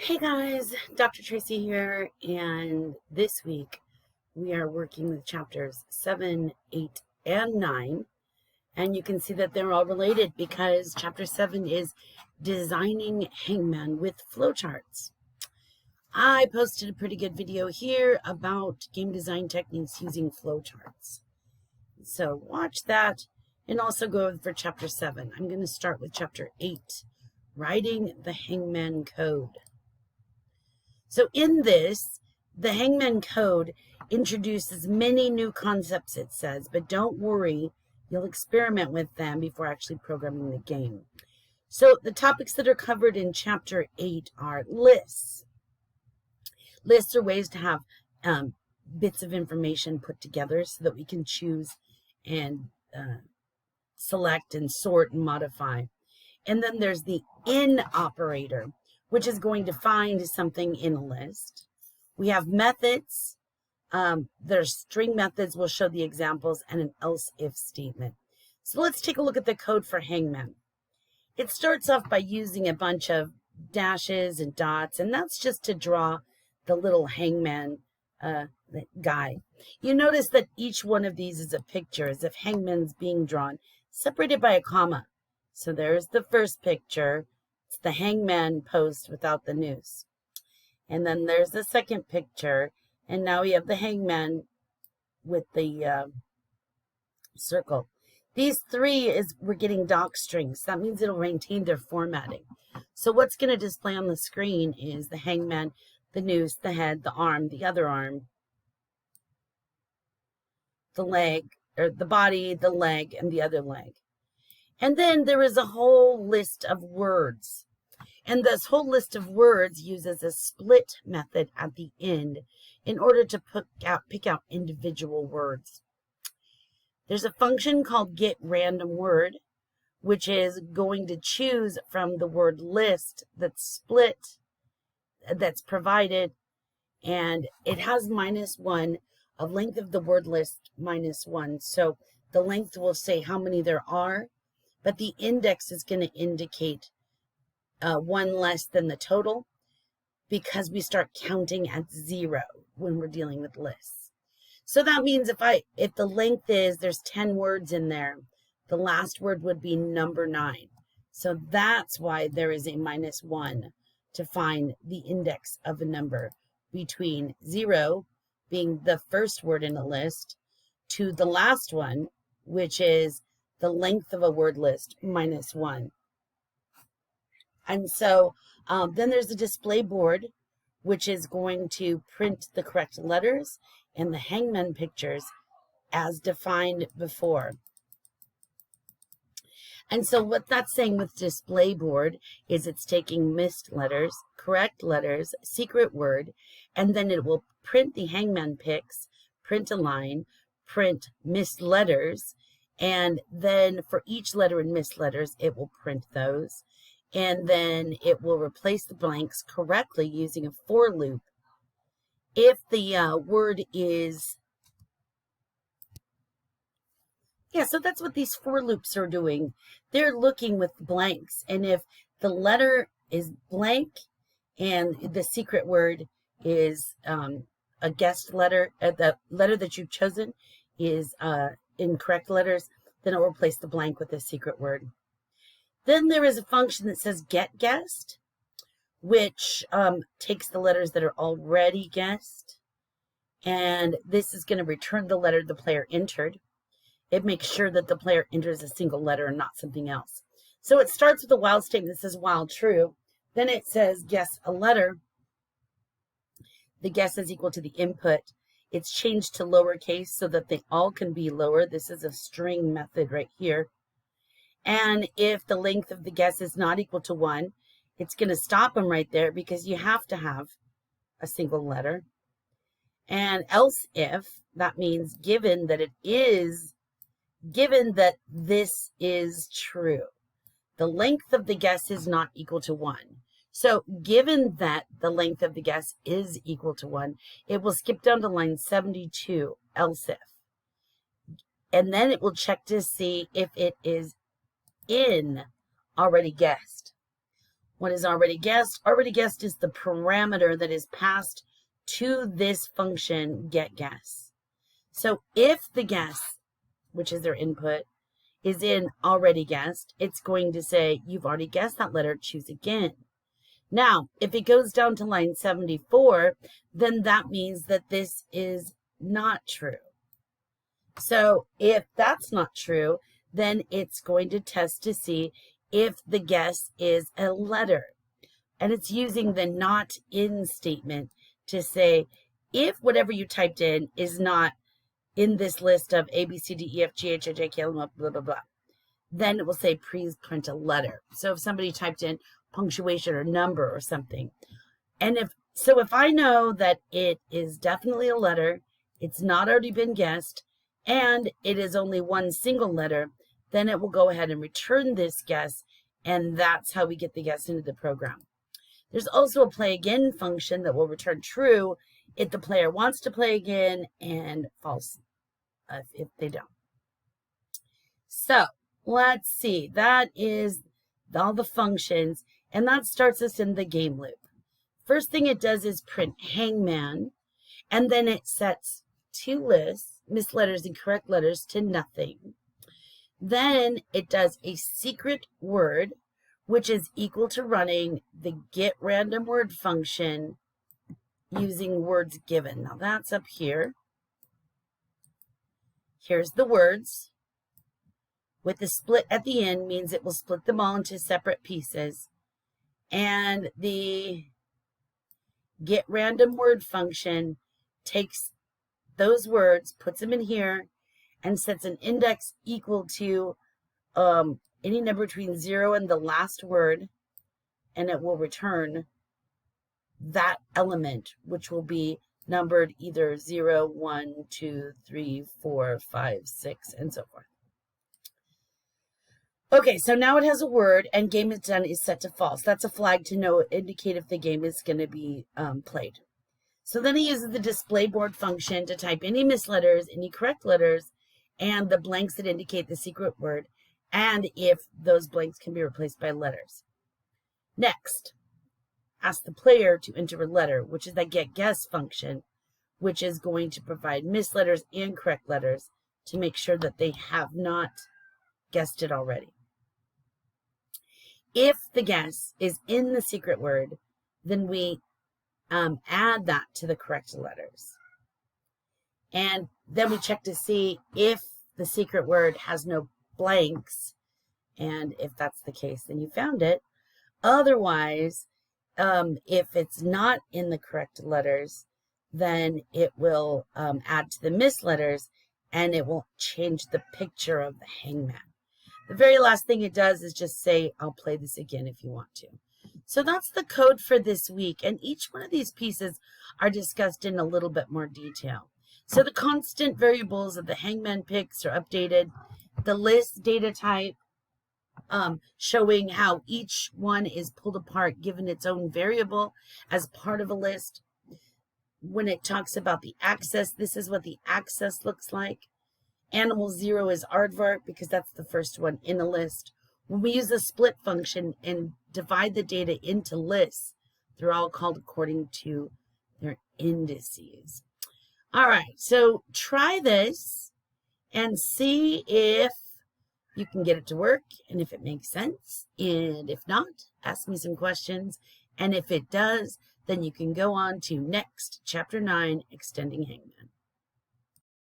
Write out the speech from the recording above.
Hey guys, Dr. Tracy here, and this week we are working with chapters 7, 8, and 9, and you can see that they're all related because chapter 7 is designing Hangman with flowcharts. I posted a pretty good video here about game design techniques using flowcharts. So watch that and also go for chapter 7. I'm going to start with chapter 8, writing the Hangman code. So in this, the Hangman code introduces many new concepts, it says, but don't worry, you'll experiment with them before actually programming the game. So the topics that are covered in chapter 8 are lists. Lists are ways to have bits of information put together so that we can choose and select and sort and modify. And then there's the in operator, which is going to find something in a list. We have methods. There's string methods. We'll show the examples and an else-if statement. So let's take a look at the code for Hangman. It starts off by using a bunch of dashes and dots, and that's just to draw the little Hangman guy. You notice that each one of these is a picture, as if Hangman's being drawn, separated by a comma. So there's the first picture. It's the Hangman post without the noose. And then there's the second picture. And now we have the Hangman with the circle. These three is we're getting doc strings. That means it'll maintain their formatting. So what's going to display on the screen is the Hangman, the noose, the head, the arm, the other arm, the leg, or the body, the leg, and the other leg. And then there is a whole list of words. And this whole list of words uses a split method at the end in order to pick out individual words. There's a function called getRandomWord, which is going to choose from the word list that's split, that's provided, and it has -1 of length of the word list -1. So the length will say how many there are, but the index is going to indicate one less than the total because we start counting at 0 when we're dealing with lists. So that means if the length is there's 10 words in there, the last word would be number 9. So that's why there is a -1 to find the index of a number between 0 being the first word in a list to the last one, which is the length of a word list -1. And so then there's a display board, which is going to print the correct letters and the Hangman pictures as defined before. And so what that's saying with display board is it's taking missed letters, correct letters, secret word, and then it will print the Hangman pics, print a line, print missed letters, and then for each letter in missed letters, it will print those. And then it will replace the blanks correctly using a for loop. If the word is... so that's what these for loops are doing. They're looking with blanks. And if the letter is blank and the secret word is a guessed letter, the letter that you've chosen is incorrect letters, then it will replace the blank with a secret word. Then there is a function that says get guessed, which takes the letters that are already guessed, and this is going to return the letter the player entered. It makes sure that the player enters a single letter and not something else. So it starts with a while statement that says while true. Then it says guess a letter. The guess is equal to the input. It's changed to lowercase so that they all can be lower. This is a string method right here. And if the length of the guess is not equal to 1, it's going to stop them right there because you have to have a single letter. And else if, that means given that this is true, the length of the guess is not equal to 1. So given that the length of the guess is equal to 1, it will skip down to line 72, else if. And then it will check to see if it is in already guessed. What is already guessed? Already guessed is the parameter that is passed to this function getGuess. So if the guess, which is their input, is in already guessed, it's going to say, you've already guessed that letter, choose again. Now, if it goes down to line 74, then that means that this is not true. So if that's not true, then it's going to test to see if the guess is a letter. And it's using the not in statement to say, if whatever you typed in is not in this list of A, B, C, D, E, F, G, H, I, J, K, L, M, blah, blah, blah, then it will say, please print a letter. So if somebody typed in punctuation or number or something, and if I know that it is definitely a letter, it's not already been guessed, and it is only one single letter, then it will go ahead and return this guess, and that's how we get the guess into the program. There's also a play again function that will return true if the player wants to play again, and false if they don't. So let's see, that is all the functions, and that starts us in the game loop. First thing it does is print Hangman, and then it sets two lists, missed letters and correct letters, to nothing. Then it does a secret word, which is equal to running the getRandomWord function using words given. Now that's up here. Here's the words. With the split at the end means it will split them all into separate pieces. And the getRandomWord function takes those words, puts them in here, and sets an index equal to any number between 0 and the last word, and it will return that element, which will be numbered either 0, 1, 2, 3, 4, 5, 6, and so forth. Okay, so now it has a word, and game is done is set to false. That's a flag to indicate if the game is going to be played. So then it uses the display board function to type any missed letters, any correct letters, and the blanks that indicate the secret word, and if those blanks can be replaced by letters. Next, ask the player to enter a letter, which is the getGuess function, which is going to provide missed letters and correct letters to make sure that they have not guessed it already. If the guess is in the secret word, then we add that to the correct letters. And then we check to see if the secret word has no blanks. And if that's the case, then you found it. Otherwise, if it's not in the correct letters, then it will add to the missed letters, and it will change the picture of the hangman. The very last thing it does is just say, I'll play this again if you want to. So that's the code for this week, and each one of these pieces are discussed in a little bit more detail. So the constant variables of the hangman picks are updated. The list data type, showing how each one is pulled apart given its own variable as part of a list. When it talks about the access, this is what the access looks like. Animal 0 is aardvark because that's the first one in a list. When we use the split function and divide the data into lists, they're all called according to their indices. All right, so try this and see if you can get it to work and if it makes sense. And if not, ask me some questions. And if it does, then you can go on to next, Chapter 9, Extending Hangman.